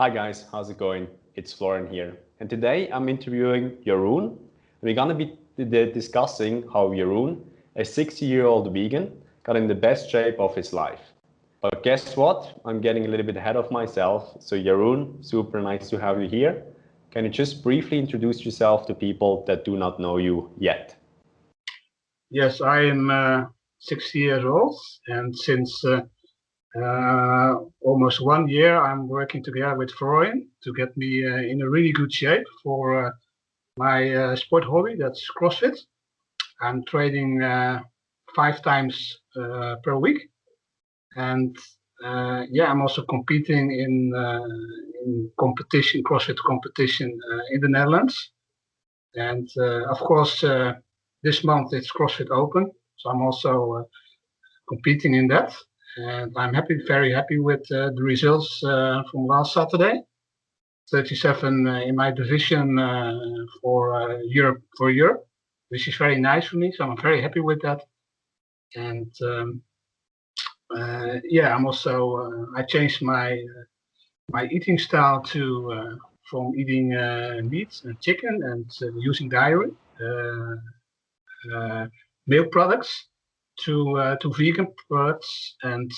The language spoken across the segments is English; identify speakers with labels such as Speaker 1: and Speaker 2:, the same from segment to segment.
Speaker 1: Hi guys, how's it going? It's Florian here. And today I'm interviewing Jeroen. We're gonna be discussing how Jeroen, a 60-year-old vegan, got in the best shape of his life. But guess what? I'm getting a little bit ahead of myself. So Jeroen, super nice to have you here. Can you just briefly introduce yourself to people that do not know you yet?
Speaker 2: Yes, I am 60 years old, and since almost 1 year, I'm working together with Florian to get me in a really good shape for my sport hobby, that's CrossFit. I'm training 5 times per week, and I'm also competing in competition, CrossFit competition in the Netherlands. And of course, this month it's CrossFit Open, so I'm also competing in that. And I'm very happy with the results from last Saturday. 37 in my division for Europe, which is very nice for me. So I'm very happy with that. And I'm also I changed my eating style to from eating meat and chicken and using dairy, milk products to vegan products and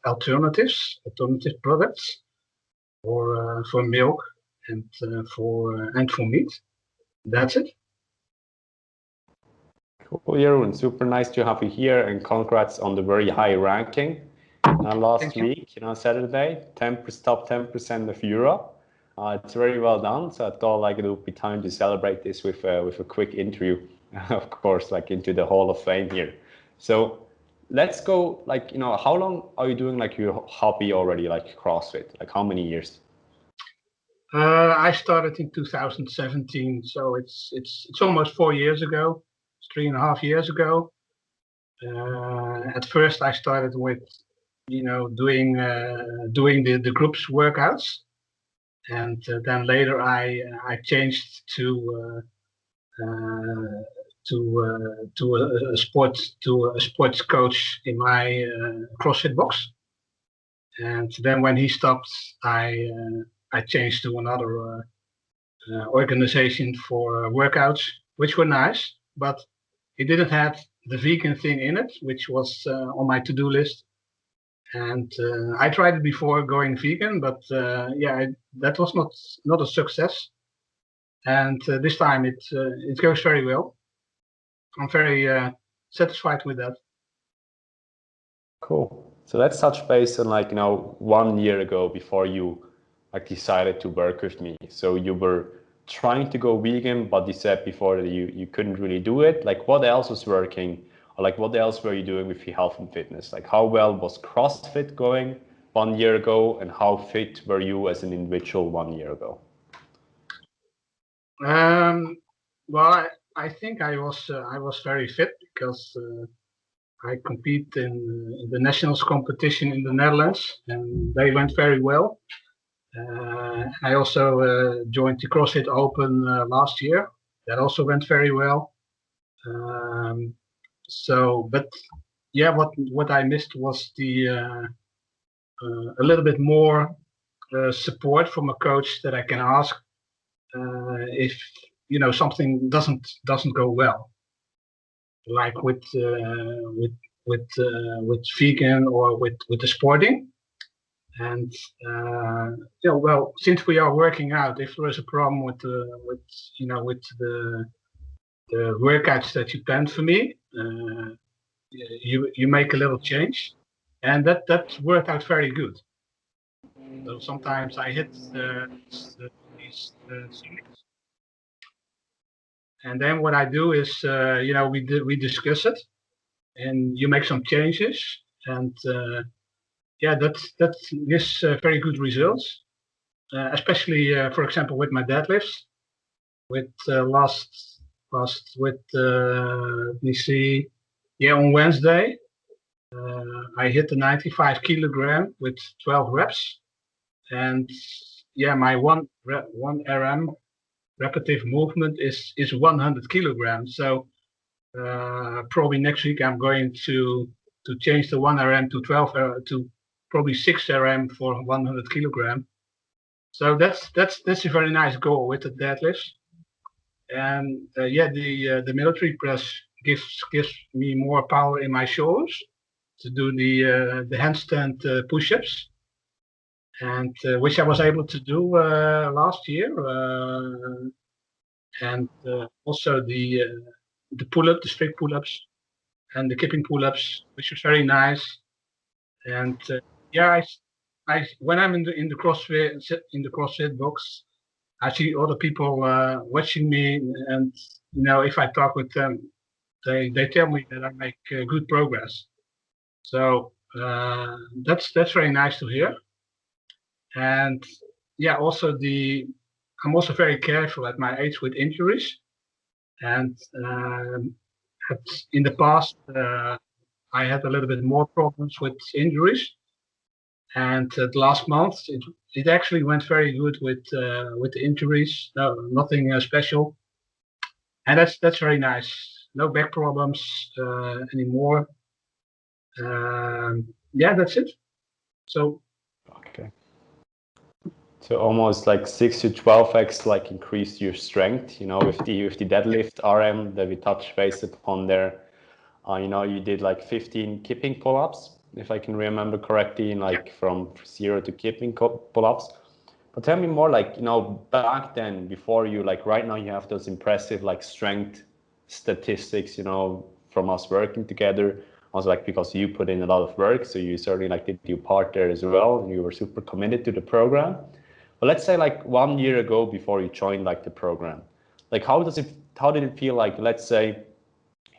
Speaker 2: alternative products for milk and for meat. That's it.
Speaker 1: Cool, Jeroen, super nice to have you here, and congrats on the very high ranking. Last week, Saturday, top 10% of Europe. It's very well done. So I thought like it would be time to celebrate this with a quick interview, of course, like into the Hall of Fame here. So let's go, like, how long are you doing like your hobby already, like CrossFit? Like how many years?
Speaker 2: I started in 2017, so it's almost 4 years ago. It's 3.5 years ago. At first, I started with doing the groups workouts, and then later I changed to a sports coach in my CrossFit box. And then when he stopped, I changed to another organization for workouts, which were nice, but it didn't have the vegan thing in it, which was on my to-do list. And I tried it before going vegan, but that was not a success. And this time it goes very well. I'm very satisfied with that.
Speaker 1: Cool. So let's touch base on 1 year ago before you decided to work with me. So you were trying to go vegan, but you said before that you couldn't really do it. Like what else was working? Or like what else were you doing with your health and fitness? Like how well was CrossFit going 1 year ago, and how fit were you as an individual 1 year ago?
Speaker 2: Well, I think I was very fit because I compete in the nationals competition in the Netherlands, and they went very well. I also joined the CrossFit Open last year. That also went very well. What I missed was a little bit more support from a coach that I can ask if something doesn't go well, like with vegan or with the sporting. And since we are working out, if there is a problem with the workouts that you planned for me, you make a little change, and that worked out very good. So sometimes I hit these ceilings, and then what I do is we discuss it, and you make some changes, and that gives very good results, especially for example with my deadlifts. With on Wednesday I hit the 95 kilogram with 12 reps, and my one RM repetitive movement is 100 kilograms. So probably next week I'm going to change the 1 RM to 12 to probably 6 RM for 100 kilogram. So that's a very nice goal with the deadlifts. And the military press gives me more power in my shoulders to do the handstand push-ups, and which I was able to do last year, and also the pull-up, the strict pull-ups, and the kipping pull-ups, which was very nice. And I when I'm in the CrossFit box, I see other people watching me, and if I talk with them, they tell me that I make good progress. So that's very nice to hear. And also I'm also very careful at my age with injuries. And in the past, I had a little bit more problems with injuries. And last month, it actually went very good with the injuries. No, nothing special, and that's very nice. No back problems anymore. That's it. So.
Speaker 1: Okay. So almost like 6 to 12x like increase your strength, with the deadlift RM that we touched base upon there. You did like 15 kipping pull-ups, if I can remember correctly, like from 0 to kipping pull-ups. But tell me more, like, back then, before you, like right now you have those impressive like strength statistics, from us working together. Also, like, because you put in a lot of work, so you certainly like did your part there as well, and you were super committed to the program. But let's say like 1 year ago before you joined like the program, like how did it feel like, let's say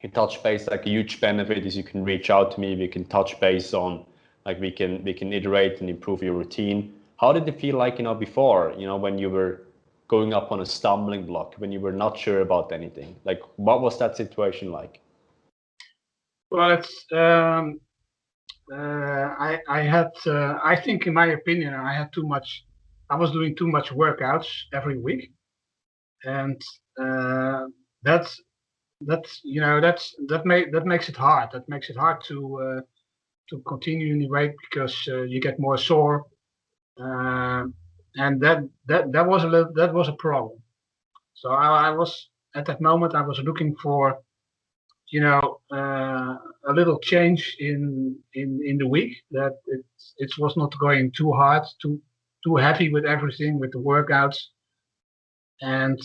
Speaker 1: you touch base, like a huge benefit is you can reach out to me, we can touch base on, like we can iterate and improve your routine. How did it feel like, before, when you were going up on a stumbling block, when you were not sure about anything? Like, what was that situation like?
Speaker 2: Well, it's I had I think, in my opinion, I was doing too much workouts every week, and that makes it hard. That makes it hard to continue in the weight, because you get more sore, and that was a problem. So I was at that moment I was looking for a little change in the week, that it was not going too hard, too heavy with everything, with the workouts, and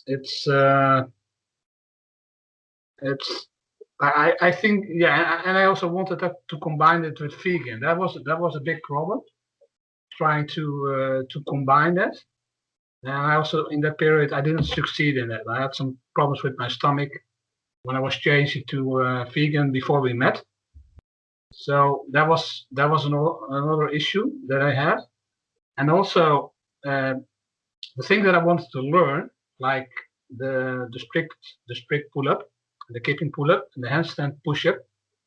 Speaker 2: it's I think, and I also wanted to combine it with vegan. That was a big problem, trying to combine that. And I also, in that period, I didn't succeed in that. I had some problems with my stomach when I was changing to vegan before we met. So that was another issue that I had. And also the thing that I wanted to learn, like the strict pull up, the kipping pull up, and the handstand push up,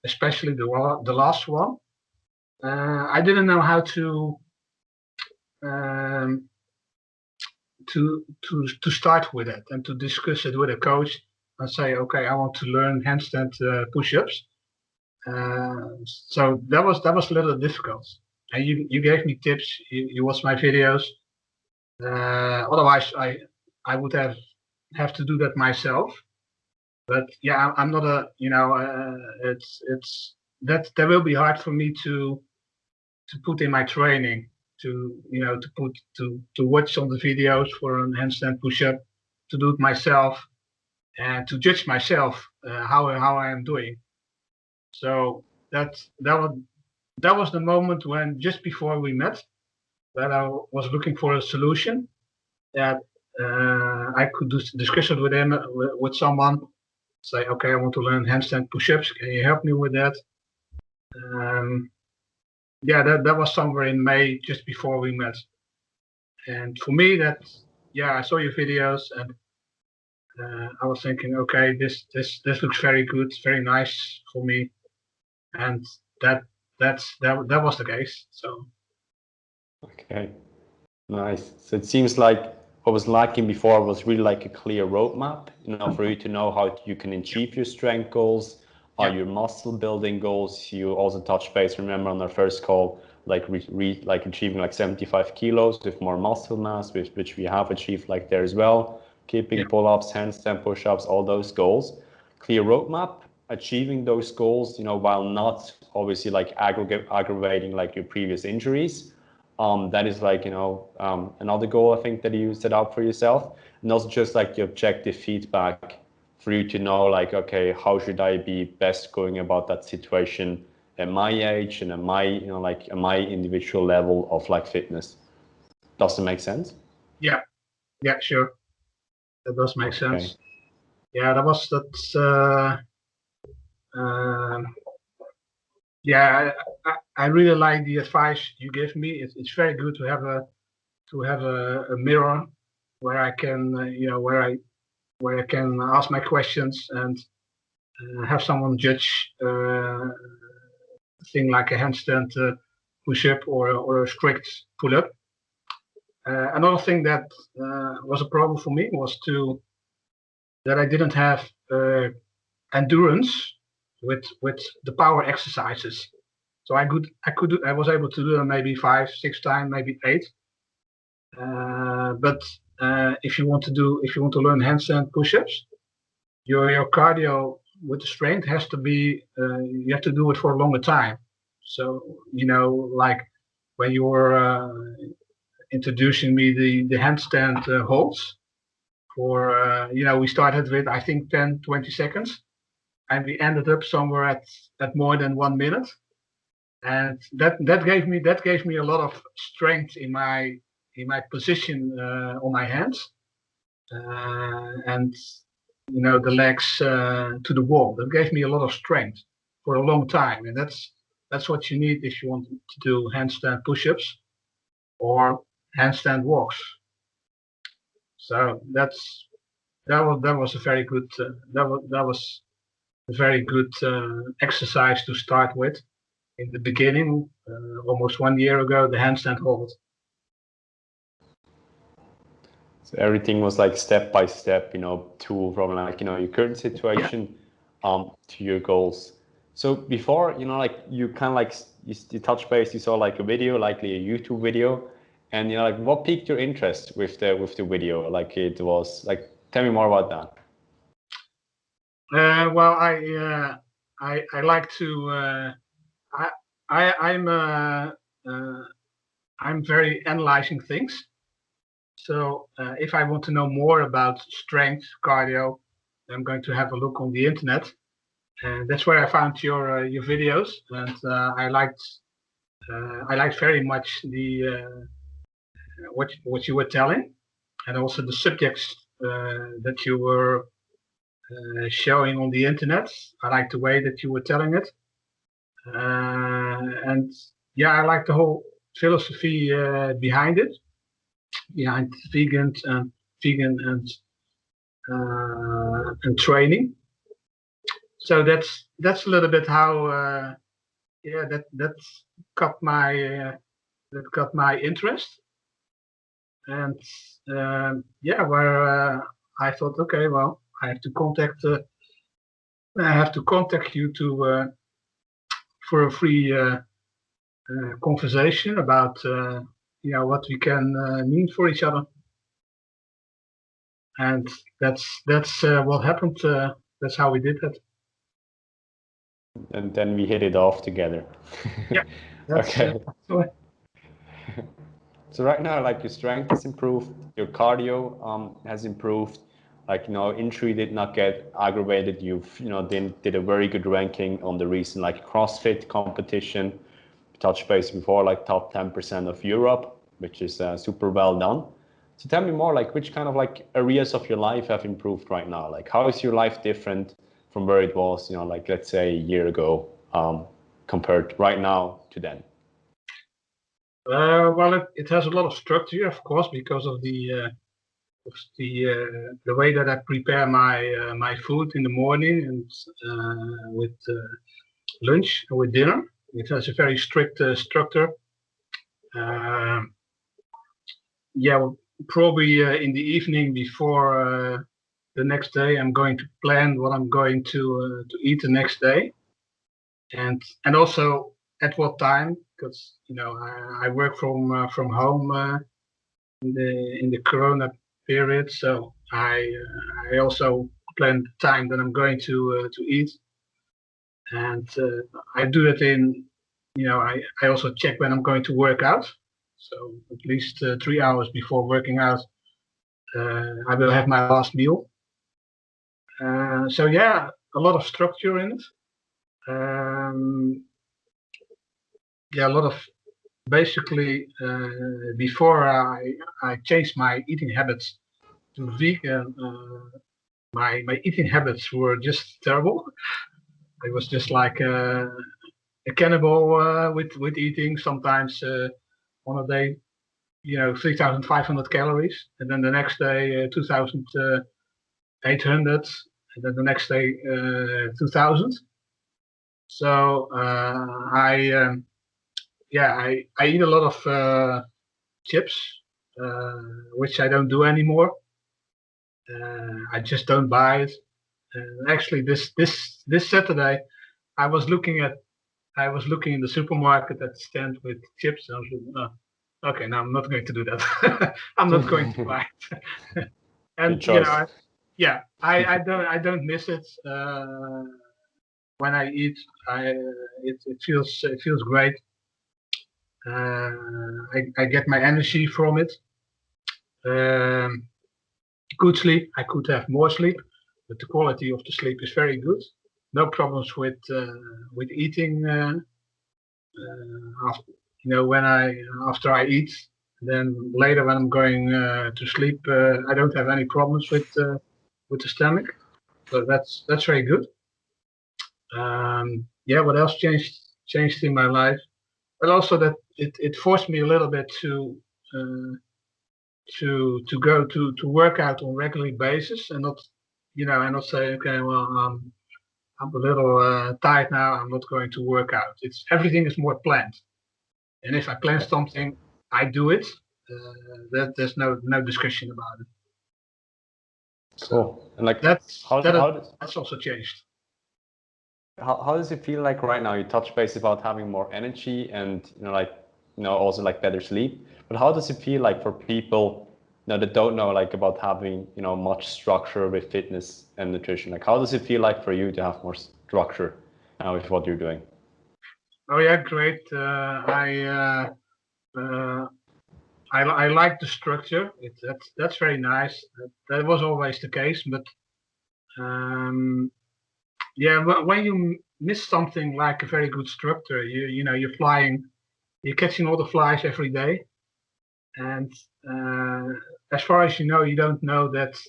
Speaker 2: especially the last one. I didn't know how um, to start with it, and to discuss it with a coach and say, okay, I want to learn handstand push-ups. So that was a little difficult. And you gave me tips. You watched my videos. Otherwise, I would have to do that myself. But yeah, I'm not a it's that will be hard for me to put in my training, to watch on the videos for a handstand push-up, to do it myself, and to judge myself how I am doing. So that was the moment when, just before we met, that I was looking for a solution, that I could discuss it with him, with someone. Say, okay, I want to learn handstand push-ups. Can you help me with that? That was somewhere in May, just before we met. And for me, I saw your videos, and I was thinking, okay, this looks very good, very nice for me, and that was the case. So.
Speaker 1: Okay, nice. So it seems like what was lacking before was really like a clear roadmap, for you to know how you can achieve your strength goals, your muscle building goals. You also touched base, remember, on our first call, like like achieving like 75 kilos with more muscle mass, which we have achieved like there as well. Keeping pull-ups, handstand push-ups, all those goals. Clear roadmap, achieving those goals, while not obviously like aggravating like your previous injuries. That is like, another goal I think that you set up for yourself. And also just like the objective feedback for you to know like, okay, how should I be best going about that situation at my age and at my, like at my individual level of like fitness. Does it make sense?
Speaker 2: Yeah, sure. That does make sense. Yeah, yeah, I really like the advice you give me. It's very good to have a mirror where I can, where I can ask my questions and have someone judge a thing like a handstand push-up or a strict pull-up. Another thing that was a problem for me was that I didn't have endurance with the power exercises. So I was able to do them maybe 5, 6 times, maybe 8. But if you want to learn handstand push-ups, your cardio with the strength has to be you have to do it for a longer time. So like when you were introducing me the handstand holds for we started with I think 10-20 seconds, and we ended up somewhere at more than 1 minute, and that gave me a lot of strength in my position on my hands, and the legs to the wall. That gave me a lot of strength for a long time, and that's what you need if you want to do handstand push-ups or handstand walks. So that was a very good that was a very good exercise to start with in the beginning, almost 1 year ago, the handstand hold.
Speaker 1: So everything was like step by step, to from like, your current situation to your goals. So before, like you kind of like, you touch base, you saw like a video, likely a YouTube video, and like what piqued your interest with the video? Like it was like, tell me more about that.
Speaker 2: Well, I like to I'm very analyzing things. So if I want to know more about strength, cardio, I'm going to have a look on the internet, and that's where I found your videos, and I liked very much the what you were telling, and also the subjects that you were showing on the internet. I like the way that you were telling it, and yeah, I like the whole philosophy behind it, behind vegan and training. So that's a little bit how that got my interest, and where I thought, okay, well, I have to contact you to for a free conversation about what we can mean for each other, and that's what happened. That's how we did it.
Speaker 1: And then we hit it off together.
Speaker 2: Yeah.
Speaker 1: Okay. So right now, like your strength has improved, your cardio has improved. Like injury did not get aggravated. You've did a very good ranking on the recent like CrossFit competition. Touch base before, like top 10% of Europe, which is super well done. So tell me more, like which kind of like areas of your life have improved right now? Like how is your life different from where it was, like let's say a year ago, compared right now to then?
Speaker 2: Well, it has a lot of structure, of course, because of the way that I prepare my food in the morning and with lunch and with dinner. It has a very strict structure. Probably in the evening before the next day, I'm going to plan what I'm going to eat the next day, and also at what time because I work from home in the Corona period, so I also plan the time that I'm going to eat, and I do that in I also check when I'm going to work out, so at least 3 hours before working out, I will have my last meal. So yeah, a lot of structure in it. Yeah, a lot of basically before I changed my eating habits to vegan, my eating habits were just terrible. It was just like a cannibal with eating. Sometimes on a day, 3,500 calories, and then the next day 2,800, and then the next day 2,000. So I eat a lot of chips, which I don't do anymore. I just don't buy it. Actually, this Saturday, I was looking in the supermarket at the stand with chips, and I was like, oh, okay, now I'm not going to do that. I'm not going to buy it. And
Speaker 1: Good choice.
Speaker 2: I don't miss it. When I eat, it feels great. I get my energy from it. Good sleep. I could have more sleep, but the quality of the sleep is very good. No problems with eating. After I eat, then later when I'm going to sleep, I don't have any problems with the stomach. So that's very good. What else changed in my life? But also that it forced me a little bit to go to work out on a regular basis, and not say, okay, well, I'm a little tired now, I'm not going to work out. Everything is more planned, and if I plan something, I do it. There's no discussion about it.
Speaker 1: Cool. And like
Speaker 2: that's
Speaker 1: that's
Speaker 2: also changed.
Speaker 1: How does it feel like right now? You touch base about having more energy and also like better sleep. But how does it feel like for people that don't know like about having much structure with fitness and nutrition? Like how does it feel like for you to have more structure with what you're doing?
Speaker 2: Oh yeah, great. I like the structure. That's very nice. That was always the case, but when you miss something like a very good structure, you're flying, you're catching all the flies every day, and as far as you don't know that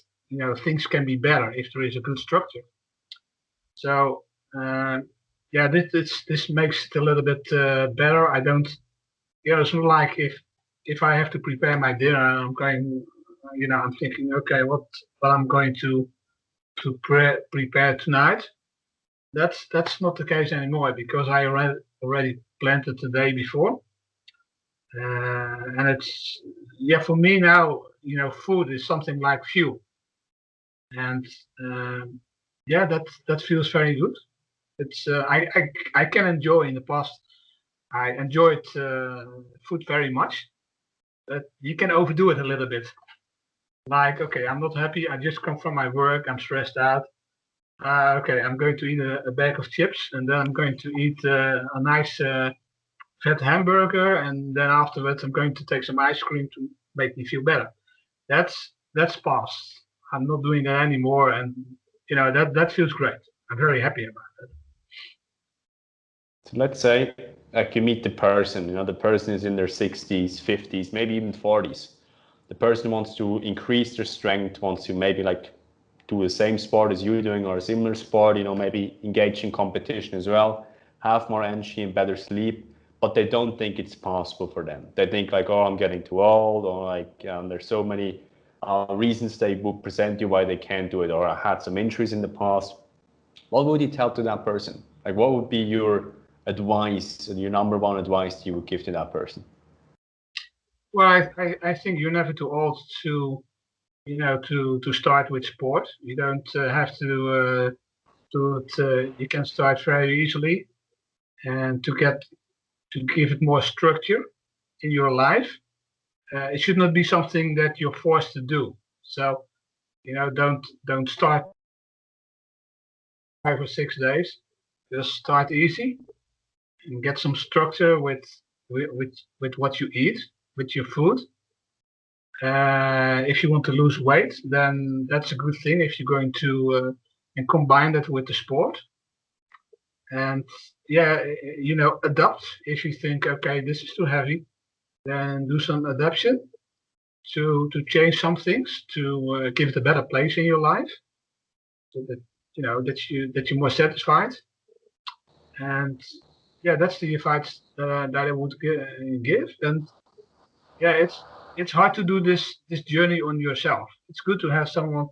Speaker 2: things can be better if there is a good structure. So this makes it a little bit better. I don't, it's not like if I have to prepare my dinner, I'm going, I'm thinking, okay, what I'm going to prepare tonight. That's not the case anymore, because I already planned it the day before, and it's for me now. Food is something like fuel, and that feels very good. It's I can enjoy. In the past, I enjoyed food very much, but you can overdo it a little bit. Like, okay, I'm not happy. I just come from my work. I'm stressed out. Okay, I'm going to eat a bag of chips, and then I'm going to eat a nice fat hamburger, and then afterwards I'm going to take some ice cream to make me feel better. That's past. I'm not doing that anymore, and that feels great. I'm very happy about that.
Speaker 1: So let's say like you meet the person, the person is in their 60s, 50s, maybe even 40s. The person wants to increase their strength, wants to maybe like do the same sport as you're doing or a similar sport, maybe engage in competition as well, have more energy and better sleep, but they don't think it's possible for them. They think like, oh, I'm getting too old, or like there's so many reasons they would present you why they can't do it, or I had some injuries in the past. What would you tell to that person? Like what would be your advice, your number one advice you would give to that person?
Speaker 2: Well, I think you're never too old to to start with sport. You don't have to do it. You can start very easily, and to get to give it more structure in your life. It should not be something that you're forced to do. So, don't start 5 or 6 days. Just start easy and get some structure with what you eat, with your food. If you want to lose weight, then that's a good thing if you're going to and combine that with the sport. And adapt. If you think, okay, this is too heavy, then do some adaptation to change some things to give it a better place in your life, so that you're more satisfied. And yeah, that's the advice that I would give. And yeah, it's hard to do this journey on yourself. It's good to have someone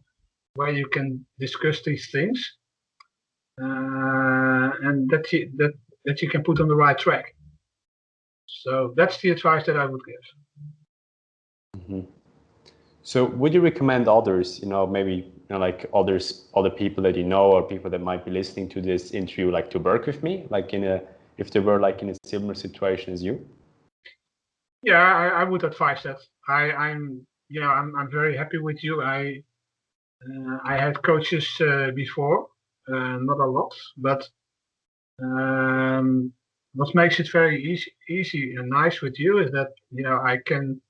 Speaker 2: where you can discuss these things, and that you can put on the right track. So that's the advice that I would give.
Speaker 1: Mm-hmm. So would you recommend others, maybe like other people that or people that might be listening to this interview, like to work with me, like if they were like in a similar situation as you?
Speaker 2: Yeah, I would advise that. I'm very happy with you. I had coaches before, not a lot, but what makes it very easy and nice with you is that I can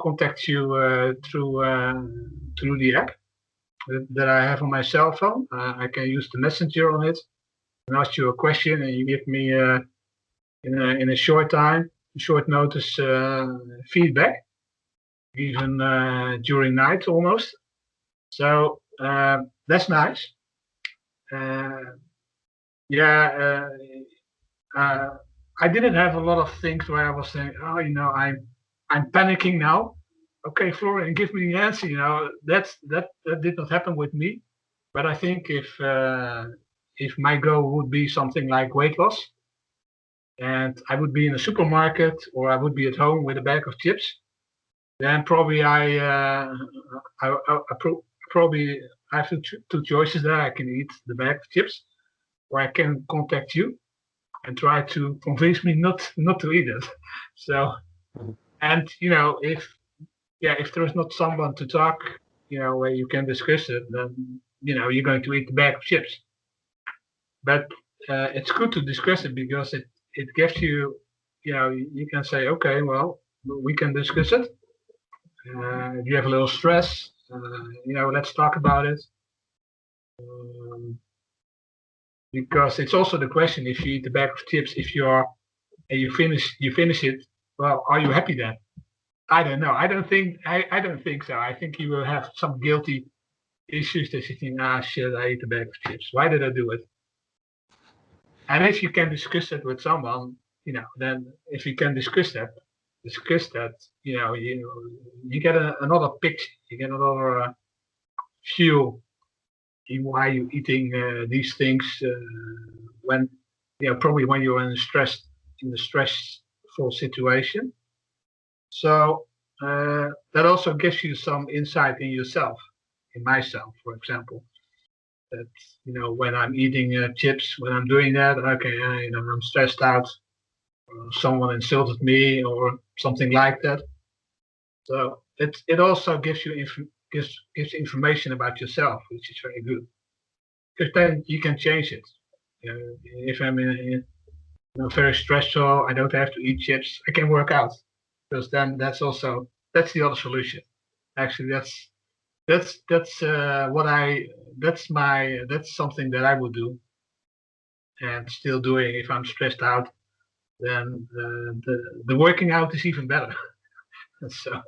Speaker 2: contact you through the app that I have on my cell phone. I can use the messenger on it and ask you a question, and you give me in a short notice feedback, even during night almost. So that's nice. I didn't have a lot of things where I was saying, oh, I'm panicking now. Okay, Florian, give me the answer. That did not happen with me. But I think if my goal would be something like weight loss, and I would be in a supermarket or I would be at home with a bag of chips, then probably I probably have two choices there. I can eat the bag of chips, or I can contact you and try to convince me not to eat it. So, and if there is not someone to talk, where you can discuss it, then you're going to eat the bag of chips. But it's good to discuss it because it gives you, you can say, okay, well, we can discuss it. If you have a little stress, let's talk about it. Because it's also the question, if you eat the bag of chips, and you finish it, well, are you happy then? I don't know. I don't think so. I think you will have some guilty issues that you think, shit, I ate the bag of chips. Why did I do it? And if you can discuss it with someone, then if you can discuss that, you get another picture, you get another view in why you're eating these things when, probably when you're in a stressful situation. So that also gives you some insight in yourself, in myself, for example. That when I'm eating chips, when I'm doing that, okay, I'm stressed out. Someone insulted me or something like that. So it also gives you gives information about yourself, which is very good. Because then you can change it. If I'm very stressful, I don't have to eat chips. I can work out, because then that's the other solution. Actually, that's something that I would do, and still doing if I'm stressed out. Then the working out is even better. So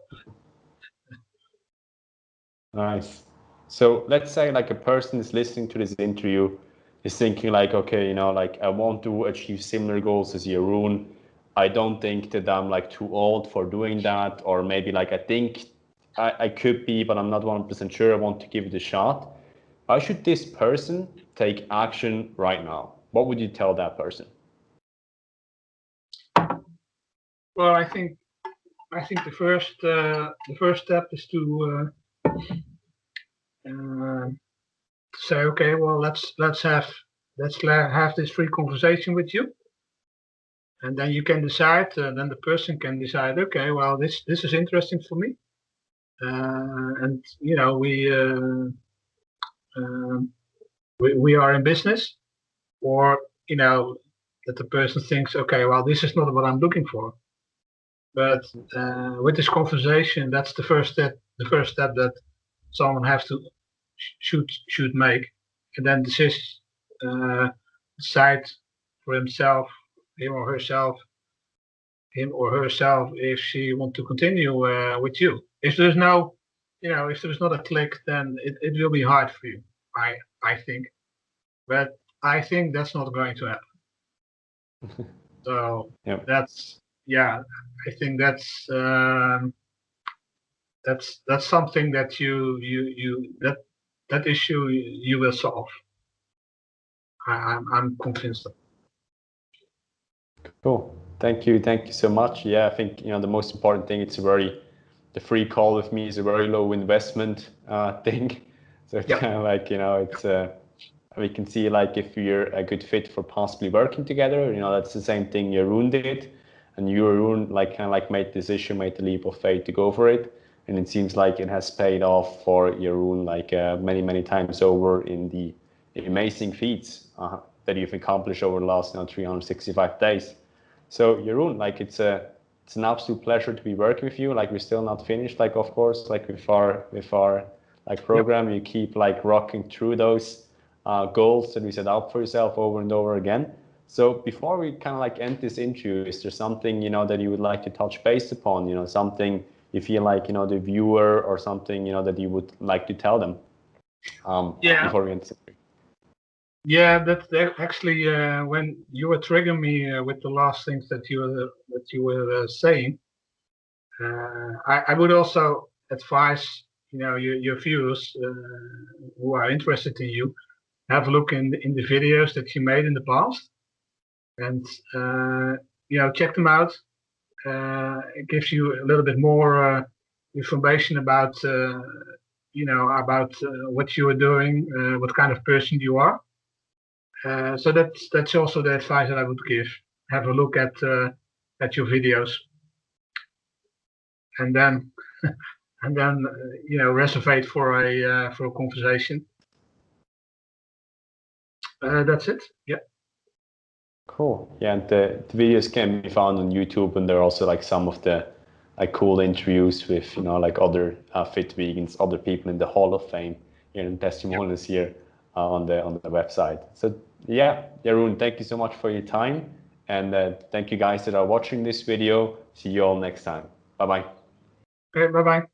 Speaker 1: nice. So let's say like a person is listening to this interview, is thinking like, okay, like I want to achieve similar goals as Jeroen. I don't think that I'm like too old for doing that, or maybe like I think I could be, but I'm not 100% sure. I want to give it a shot. How should this person take action right now? What would you tell that person?
Speaker 2: Well, I think the first step is to say, okay, well, let's have this free conversation with you, and then you can decide. Then the person can decide. Okay, well, this is interesting for me, and we are in business, or that the person thinks, okay, well, this is not what I'm looking for. But with this conversation, that's the first step. The first step that someone has to should make, and then decide for himself, him or herself, if she want to continue with you. If there's no, if there's not a click, then it will be hard for you. I think, but I think that's not going to happen. So
Speaker 1: Yep.
Speaker 2: I think that's something that that issue you will solve. I'm convinced of.
Speaker 1: Cool. Thank you so much. Yeah, I think the most important thing, the free call with me is a very low investment thing. So it's kind of like it's we can see like if you're a good fit for possibly working together. That's the same thing Jeroen did, and Jeroen made the decision, made the leap of faith to go for it, and it seems like it has paid off for Jeroen many times over in the amazing feats that you've accomplished over the last 365 days. So Jeroen, it's an absolute pleasure to be working with you. We're still not finished, of course, with our program. You keep rocking through those goals that we set out for yourself over and over again. So before we end this interview, is there something that you would like to touch base upon? Something you feel the viewer or something that you would like to tell them before we end?
Speaker 2: Yeah, that's actually when you were triggering me with the last things that you were saying. I would also advise your viewers who are interested in you, have a look in the videos that you made in the past, and check them out. It gives you a little bit more information about what you are doing, what kind of person you are. So that's also the advice that I would give. Have a look at your videos, and then reserve for a conversation. That's it. Yeah.
Speaker 1: Cool. Yeah, and the videos can be found on YouTube, and there are also some of the cool interviews with other fit vegans, other people in the Hall of Fame here and testimonials here on the website. So yeah, Jeroen, thank you so much for your time, and thank you guys that are watching this video. See you all next time. Bye bye.
Speaker 2: Okay. Bye bye.